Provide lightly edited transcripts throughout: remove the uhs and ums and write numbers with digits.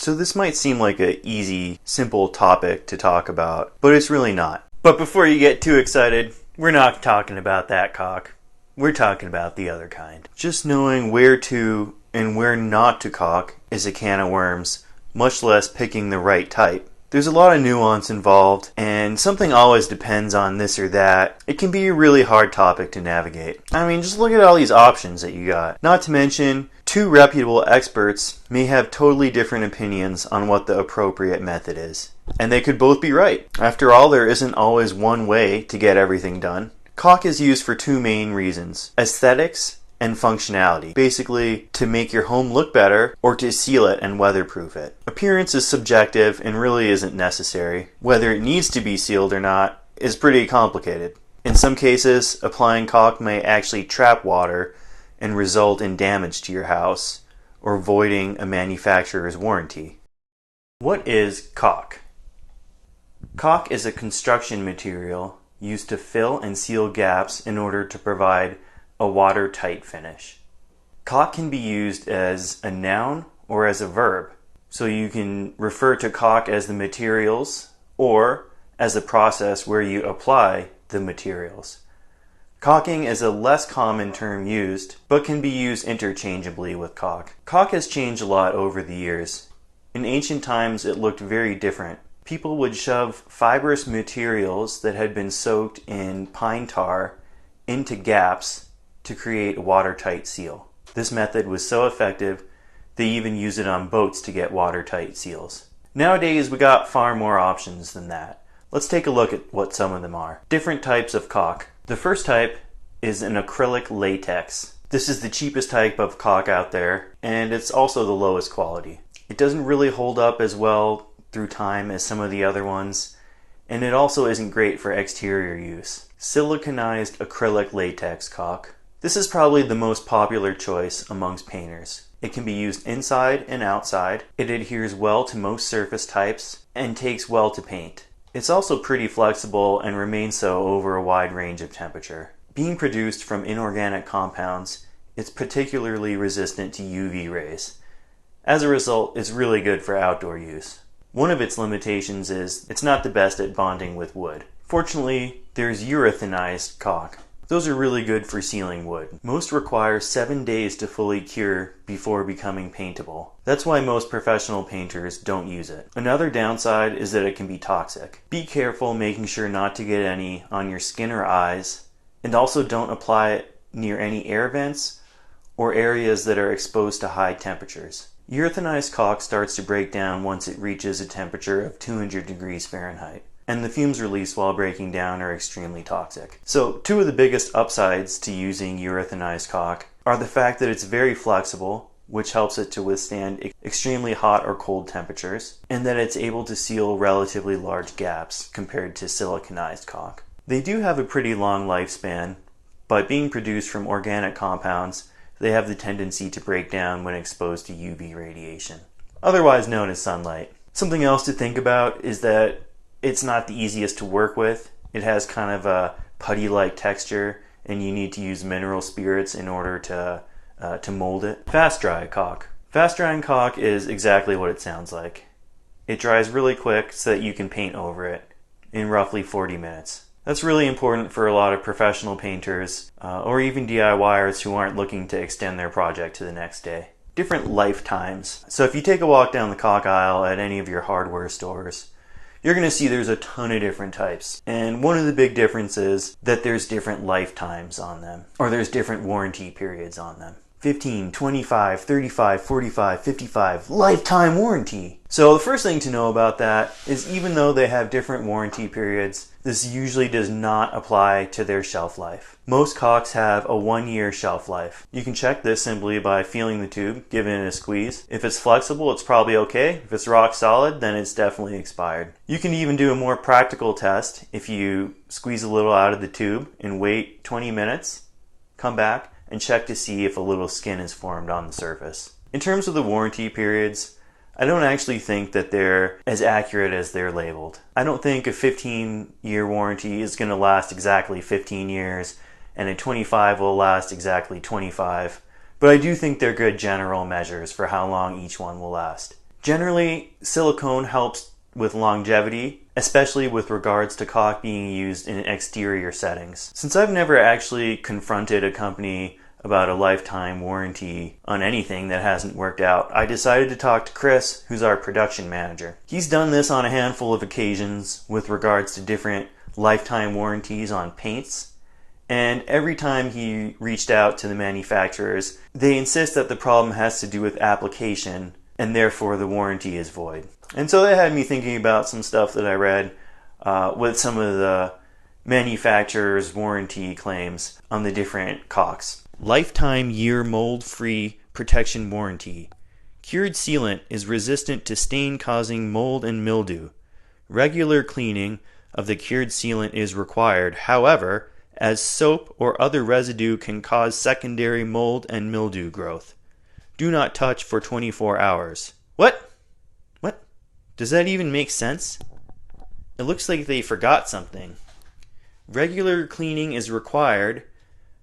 So this might seem like an easy, simple topic to talk about, but it's really not. But before you get too excited, we're not talking about that caulk. We're talking about the other kind. Just knowing where to and where not to caulk is a can of worms, much less picking the right type. There's a lot of nuance involved, and something always depends on this or that. It can be a really hard topic to navigate. I mean, just look at all these options that you got. Not to mention, two reputable experts may have totally different opinions on what the appropriate method is. And they could both be right. After all, there isn't always one way to get everything done. Caulk is used for two main reasons: aesthetics and functionality. Basically, to make your home look better or to seal it and weatherproof it. Appearance is subjective and really isn't necessary. Whether it needs to be sealed or not is pretty complicated. In some cases, applying caulk may actually trap water and result in damage to your house or voiding a manufacturer's warranty. What is caulk? Caulk is a construction material used to fill and seal gaps in order to provide a watertight finish. Caulk can be used as a noun or as a verb, so you can refer to caulk as the materials or as the process where you apply the materials. Caulking is a less common term used, but can be used interchangeably with caulk. Caulk has changed a lot over the years. In ancient times, it looked very different. People would shove fibrous materials that had been soaked in pine tar into gaps to create a watertight seal. This method was so effective, they even use it on boats to get watertight seals. Nowadays, we got far more options than that. Let's take a look at what some of them are. Different types of caulk. The first type is an acrylic latex. This is the cheapest type of caulk out there, and it's also the lowest quality. It doesn't really hold up as well through time as some of the other ones, and it also isn't great for exterior use. Siliconized acrylic latex caulk. This is probably the most popular choice amongst painters. It can be used inside and outside. It adheres well to most surface types and takes well to paint. It's also pretty flexible and remains so over a wide range of temperature. Being produced from inorganic compounds, it's particularly resistant to UV rays. As a result, it's really good for outdoor use. One of its limitations is it's not the best at bonding with wood. Fortunately, there's urethanized caulk. Those are really good for sealing wood. Most require 7 days to fully cure before becoming paintable. That's why most professional painters don't use it. Another downside is that it can be toxic. Be careful making sure not to get any on your skin or eyes, and also don't apply it near any air vents or areas that are exposed to high temperatures. Urethanized caulk starts to break down once it reaches a temperature of 200 degrees Fahrenheit. And the fumes released while breaking down are extremely toxic. So two of the biggest upsides to using urethanized caulk are the fact that it's very flexible, which helps it to withstand extremely hot or cold temperatures, and that it's able to seal relatively large gaps compared to siliconized caulk. They do have a pretty long lifespan, but being produced from organic compounds, they have the tendency to break down when exposed to UV radiation, otherwise known as sunlight. Something else to think about is that it's not the easiest to work with. It has kind of a putty-like texture, and you need to use mineral spirits in order to mold it. Fast dry caulk. Fast drying caulk is exactly what it sounds like. It dries really quick so that you can paint over it in roughly 40 minutes. That's really important for a lot of professional painters or even DIYers who aren't looking to extend their project to the next day. Different lifetimes. So if you take a walk down the caulk aisle at any of your hardware stores, you're going to see there's a ton of different types. And one of the big differences is that there's different lifetimes on them, or there's different warranty periods on them. 15, 25, 35, 45, 55, lifetime warranty. So the first thing to know about that is even though they have different warranty periods, this usually does not apply to their shelf life. Most caulks have a 1-year shelf life. You can check this simply by feeling the tube, giving it a squeeze. If it's flexible, it's probably okay. If it's rock solid, then it's definitely expired. You can even do a more practical test if you squeeze a little out of the tube and wait 20 minutes, come back, and check to see if a little skin is formed on the surface. In terms of the warranty periods, I don't actually think that they're as accurate as they're labeled. I don't think a 15-year warranty is going to last exactly 15 years and a 25 will last exactly 25, but I do think they're good general measures for how long each one will last. Generally, silicone helps with longevity, especially with regards to caulk being used in exterior settings. Since I've never actually confronted a company about a lifetime warranty on anything that hasn't worked out, I decided to talk to Chris, who's our production manager. He's done this on a handful of occasions with regards to different lifetime warranties on paints, and every time he reached out to the manufacturers, they insist that the problem has to do with application and therefore the warranty is void. And so that had me thinking about some stuff that I read with some of the manufacturers' warranty claims on the different caulks. Lifetime year mold-free protection warranty. Cured sealant is resistant to stain causing mold and mildew. Regular cleaning of the cured sealant is required. However, as soap or other residue can cause secondary mold and mildew growth. Do not touch for 24 hours. What? Does that even make sense? It looks like they forgot something. Regular cleaning is required.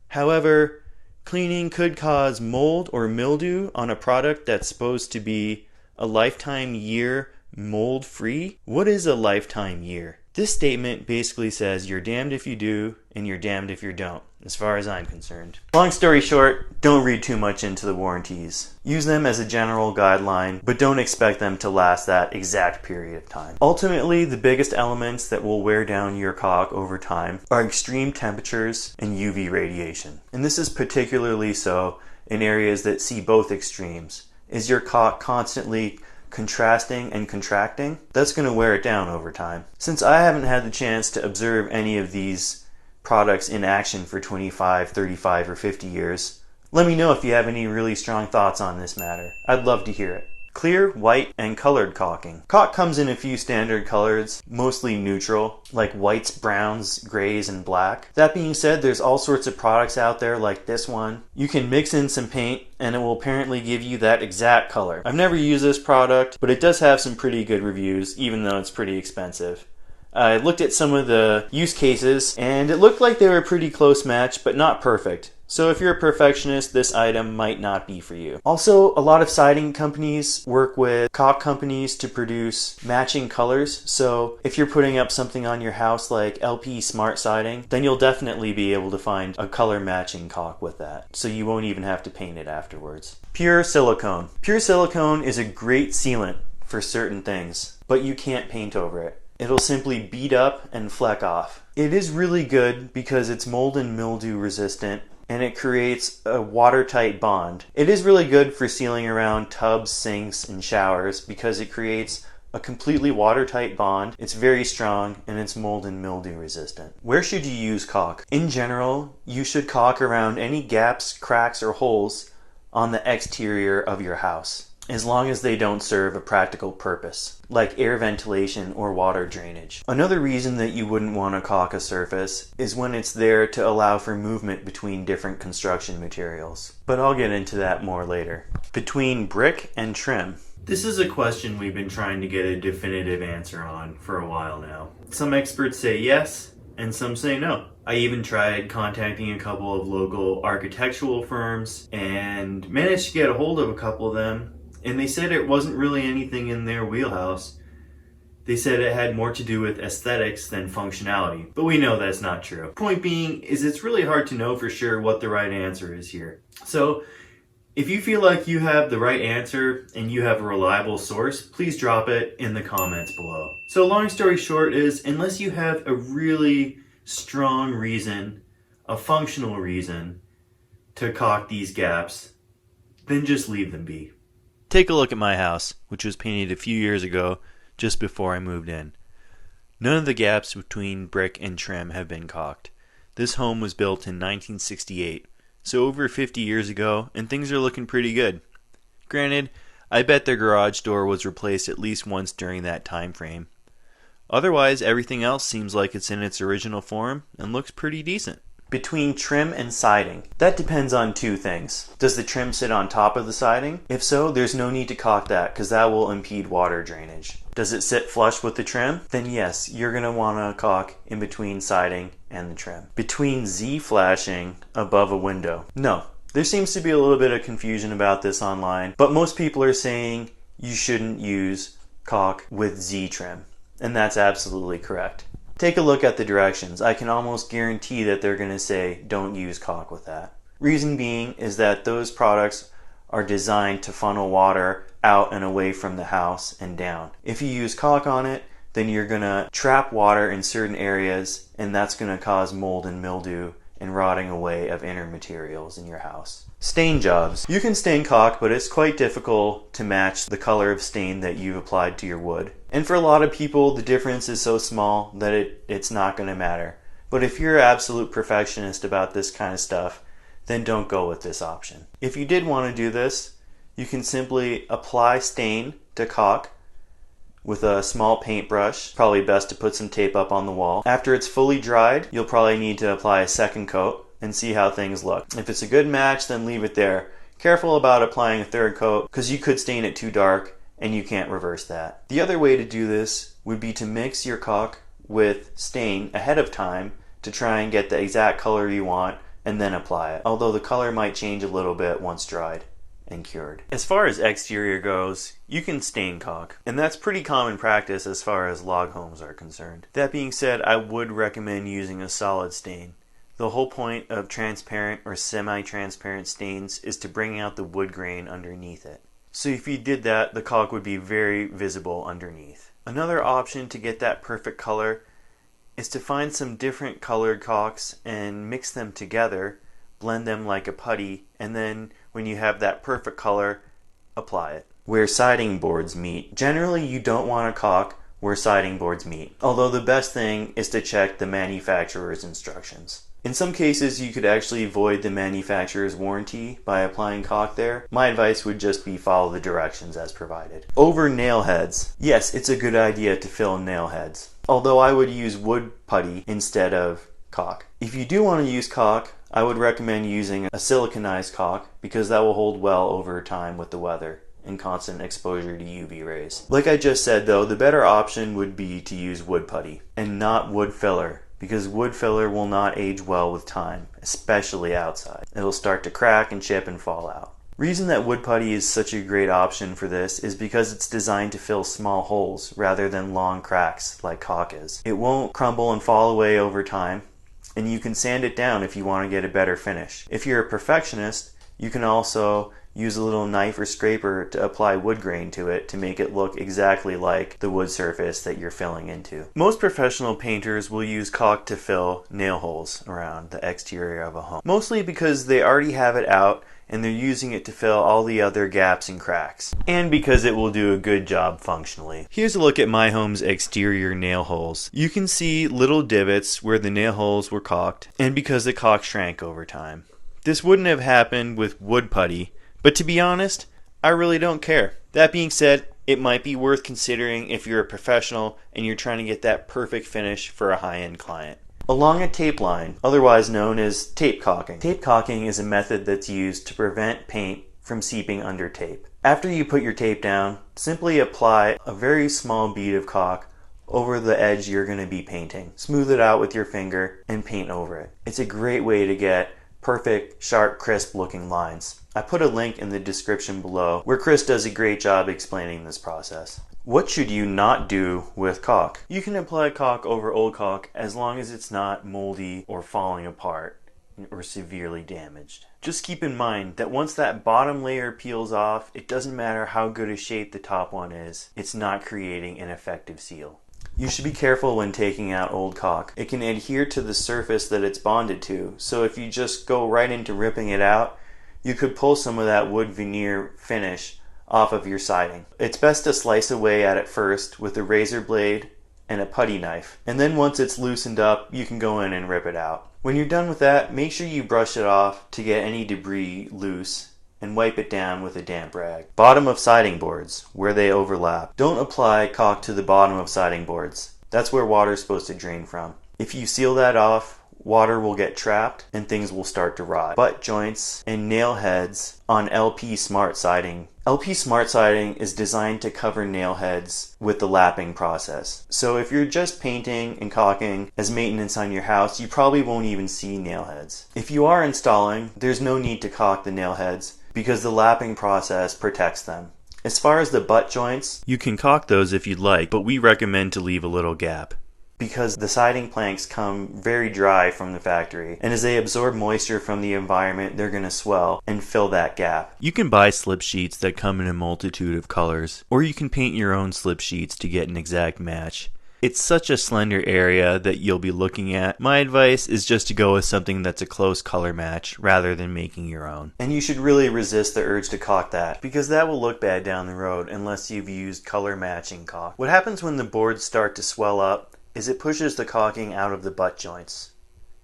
However, cleaning could cause mold or mildew on a product that's supposed to be a lifetime year mold-free. What is a lifetime year? This statement basically says you're damned if you do and you're damned if you don't, as far as I'm concerned. Long story short, don't read too much into the warranties. Use them as a general guideline, but don't expect them to last that exact period of time. Ultimately, the biggest elements that will wear down your caulk over time are extreme temperatures and UV radiation. And this is particularly so in areas that see both extremes. Is your caulk constantly contrasting and contracting? That's going to wear it down over time. Since I haven't had the chance to observe any of these products in action for 25, 35, or 50 years, let me know if you have any really strong thoughts on this matter. I'd love to hear it. Clear, white, and colored caulking. Caulk comes in a few standard colors, mostly neutral, like whites, browns, grays, and black. That being said, there's all sorts of products out there like this one. You can mix in some paint and it will apparently give you that exact color. I've never used this product, but it does have some pretty good reviews, even though it's pretty expensive. I looked at some of the use cases and it looked like they were a pretty close match, but not perfect. So if you're a perfectionist, this item might not be for you. Also, a lot of siding companies work with caulk companies to produce matching colors. So if you're putting up something on your house like LP Smart Siding, then you'll definitely be able to find a color matching caulk with that. So you won't even have to paint it afterwards. Pure silicone. Pure silicone is a great sealant for certain things, but you can't paint over it. It'll simply bead up and fleck off. It is really good because it's mold and mildew resistant, and it creates a watertight bond. It is really good for sealing around tubs, sinks, and showers because it creates a completely watertight bond. It's very strong and it's mold and mildew resistant. Where should you use caulk? In general, you should caulk around any gaps, cracks, or holes on the exterior of your house, as long as they don't serve a practical purpose, like air ventilation or water drainage. Another reason that you wouldn't want to caulk a surface is when it's there to allow for movement between different construction materials. But I'll get into that more later. Between brick and trim. This is a question we've been trying to get a definitive answer on for a while now. Some experts say yes, and some say no. I even tried contacting a couple of local architectural firms and managed to get a hold of a couple of them, and they said it wasn't really anything in their wheelhouse. They said it had more to do with aesthetics than functionality, but we know that's not true. Point being is it's really hard to know for sure what the right answer is here. So if you feel like you have the right answer and you have a reliable source, please drop it in the comments below. So long story short is, unless you have a really strong reason, a functional reason to caulk these gaps, then just leave them be. Take a look at my house, which was painted a few years ago, just before I moved in. None of the gaps between brick and trim have been caulked. This home was built in 1968, so over 50 years ago, and things are looking pretty good. Granted, I bet their garage door was replaced at least once during that time frame. Otherwise, everything else seems like it's in its original form and looks pretty decent. Between trim and siding. That depends on two things. Does the trim sit on top of the siding? If so, there's no need to caulk that because that will impede water drainage. Does it sit flush with the trim? Then yes, you're going to want to caulk in between siding and the trim. Between Z-flashing above a window. No. There seems to be a little bit of confusion about this online, but most people are saying you shouldn't use caulk with Z trim. And that's absolutely correct. Take a look at the directions. I can almost guarantee that they're going to say don't use caulk with that. Reason being is that those products are designed to funnel water out and away from the house and down. If you use caulk on it, then you're going to trap water in certain areas, and that's going to cause mold and mildew and rotting away of inner materials in your house. Stain jobs. You can stain caulk, but it's quite difficult to match the color of stain that you've applied to your wood. And for a lot of people, the difference is so small that it's not going to matter. But if you're an absolute perfectionist about this kind of stuff, then don't go with this option. If you did want to do this, you can simply apply stain to caulk with a small paintbrush. Probably best to put some tape up on the wall. After it's fully dried, you'll probably need to apply a second coat and see how things look. If it's a good match, then leave it there. Careful about applying a third coat because you could stain it too dark and you can't reverse that. The other way to do this would be to mix your caulk with stain ahead of time to try and get the exact color you want and then apply it, although the color might change a little bit once dried and cured. As far as exterior goes, you can stain caulk, and that's pretty common practice as far as log homes are concerned. That being said, I would recommend using a solid stain. The whole point of transparent or semi-transparent stains is to bring out the wood grain underneath it. So if you did that, the caulk would be very visible underneath. Another option to get that perfect color is to find some different colored caulks and mix them together, blend them like a putty, and then when you have that perfect color, apply it. Where siding boards meet. Generally, you don't want a caulk where siding boards meet, although the best thing is to check the manufacturer's instructions. In some cases, you could actually void the manufacturer's warranty by applying caulk there. My advice would just be follow the directions as provided. Over nail heads. Yes, it's a good idea to fill nail heads, although I would use wood putty instead of caulk. If you do want to use caulk, I would recommend using a siliconized caulk because that will hold well over time with the weather and constant exposure to UV rays. Like I just said though, the better option would be to use wood putty and not wood filler, because wood filler will not age well with time, especially outside. It'll start to crack and chip and fall out. Reason that wood putty is such a great option for this is because it's designed to fill small holes rather than long cracks like caulk is. It won't crumble and fall away over time, and you can sand it down if you want to get a better finish. If you're a perfectionist, you can also use a little knife or scraper to apply wood grain to it to make it look exactly like the wood surface that you're filling into. Most professional painters will use caulk to fill nail holes around the exterior of a home, mostly because they already have it out and they're using it to fill all the other gaps and cracks, and because it will do a good job functionally. Here's a look at my home's exterior nail holes. You can see little divots where the nail holes were caulked, and because the caulk shrank over time. This wouldn't have happened with wood putty, but to be honest, I really don't care. That being said, it might be worth considering if you're a professional and you're trying to get that perfect finish for a high-end client. Along a tape line, otherwise known as tape caulking. Tape caulking is a method that's used to prevent paint from seeping under tape. After you put your tape down, simply apply a very small bead of caulk over the edge you're going to be painting. Smooth it out with your finger and paint over it. It's a great way to get perfect, sharp, crisp looking lines. I put a link in the description below where Chris does a great job explaining this process. What should you not do with caulk? You can apply caulk over old caulk as long as it's not moldy or falling apart or severely damaged. Just keep in mind that once that bottom layer peels off, it doesn't matter how good a shape the top one is, it's not creating an effective seal. You should be careful when taking out old caulk. It can adhere to the surface that it's bonded to, so if you just go right into ripping it out, you could pull some of that wood veneer finish off of your siding. It's best to slice away at it first with a razor blade and a putty knife, and then once it's loosened up, you can go in and rip it out. When you're done with that, make sure you brush it off to get any debris loose and wipe it down with a damp rag. Bottom of siding boards, where they overlap. Don't apply caulk to the bottom of siding boards. That's where water is supposed to drain from. If you seal that off, water will get trapped and things will start to rot. Butt joints and nail heads on LP Smart siding. LP Smart siding is designed to cover nail heads with the lapping process. So if you're just painting and caulking as maintenance on your house, you probably won't even see nail heads. If you are installing, there's no need to caulk the nail heads because the lapping process protects them. As far as the butt joints, you can caulk those if you'd like, but we recommend to leave a little gap, because the siding planks come very dry from the factory, and as they absorb moisture from the environment, they're going to swell and fill that gap. You can buy slip sheets that come in a multitude of colors, or you can paint your own slip sheets to get an exact match. It's such a slender area that you'll be looking at. My advice is just to go with something that's a close color match rather than making your own. And you should really resist the urge to caulk that, because that will look bad down the road unless you've used color matching caulk. What happens when the boards start to swell up is it pushes the caulking out of the butt joints.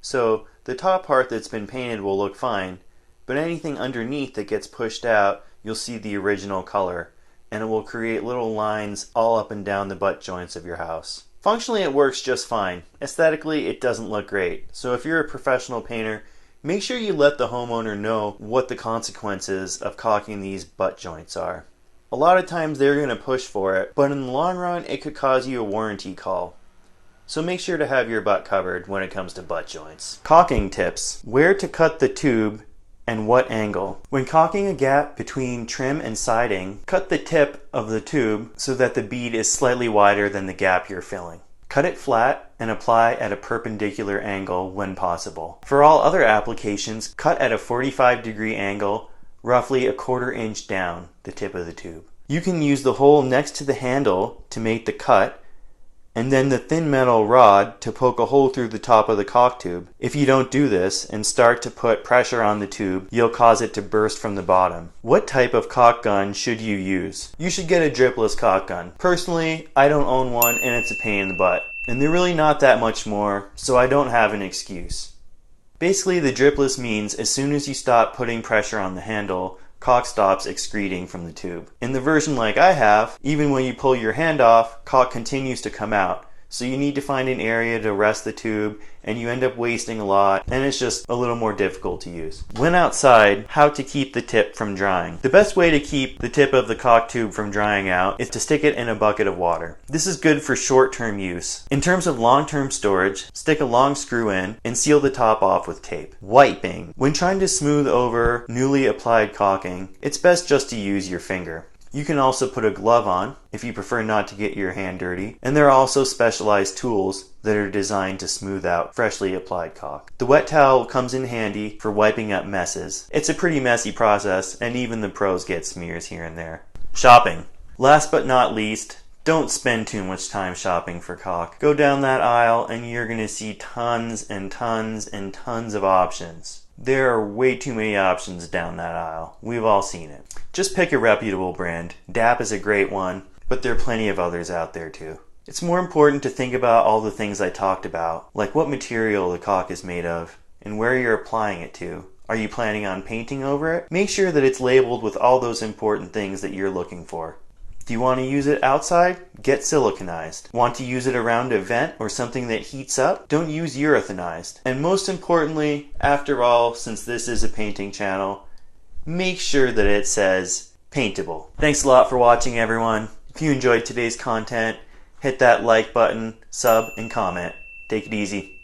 So the top part that's been painted will look fine, but anything underneath that gets pushed out, you'll see the original color, and it will create little lines all up and down the butt joints of your house. Functionally, it works just fine. Aesthetically, it doesn't look great. So if you're a professional painter, make sure you let the homeowner know what the consequences of caulking these butt joints are. A lot of times they're going to push for it, but in the long run, it could cause you a warranty call. So make sure to have your butt covered when it comes to butt joints. Caulking tips. Where to cut the tube and what angle. When caulking a gap between trim and siding, cut the tip of the tube so that the bead is slightly wider than the gap you're filling. Cut it flat and apply at a perpendicular angle when possible. For all other applications, cut at a 45-degree angle, roughly a 1/4 inch down the tip of the tube. You can use the hole next to the handle to make the cut, and then the thin metal rod to poke a hole through the top of the caulk tube. If you don't do this and start to put pressure on the tube, you'll cause it to burst from the bottom. What type of caulk gun should you use? You should get a dripless caulk gun. Personally, I don't own one and it's a pain in the butt. And they're really not that much more, so I don't have an excuse. Basically, the dripless means as soon as you stop putting pressure on the handle, caulk stops excreting from the tube. In the version like I have, even when you pull your hand off, caulk continues to come out. So you need to find an area to rest the tube, and you end up wasting a lot, and it's just a little more difficult to use. When outside, how to keep the tip from drying. The best way to keep the tip of the caulk tube from drying out is to stick it in a bucket of water. This is good for short-term use. In terms of long-term storage, stick a long screw in and seal the top off with tape. Wiping. When trying to smooth over newly applied caulking, it's best just to use your finger. You can also put a glove on if you prefer not to get your hand dirty, and there are also specialized tools that are designed to smooth out freshly applied caulk. The wet towel comes in handy for wiping up messes. It's a pretty messy process, and even the pros get smears here and there. Shopping. Last but not least, don't spend too much time shopping for caulk. Go down that aisle and you're going to see tons and tons and tons of options. There are way too many options down that aisle. We've all seen it. Just pick a reputable brand. DAP is a great one, but there are plenty of others out there too. It's more important to think about all the things I talked about, like what material the caulk is made of, and where you're applying it to. Are you planning on painting over it? Make sure that it's labeled with all those important things that you're looking for. Do you want to use it outside? Get siliconized. Want to use it around a vent or something that heats up? Don't use urethanized. And most importantly, after all, since this is a painting channel, make sure that it says paintable. Thanks a lot for watching, everyone. If you enjoyed today's content, hit that like button, sub, and comment. Take it easy.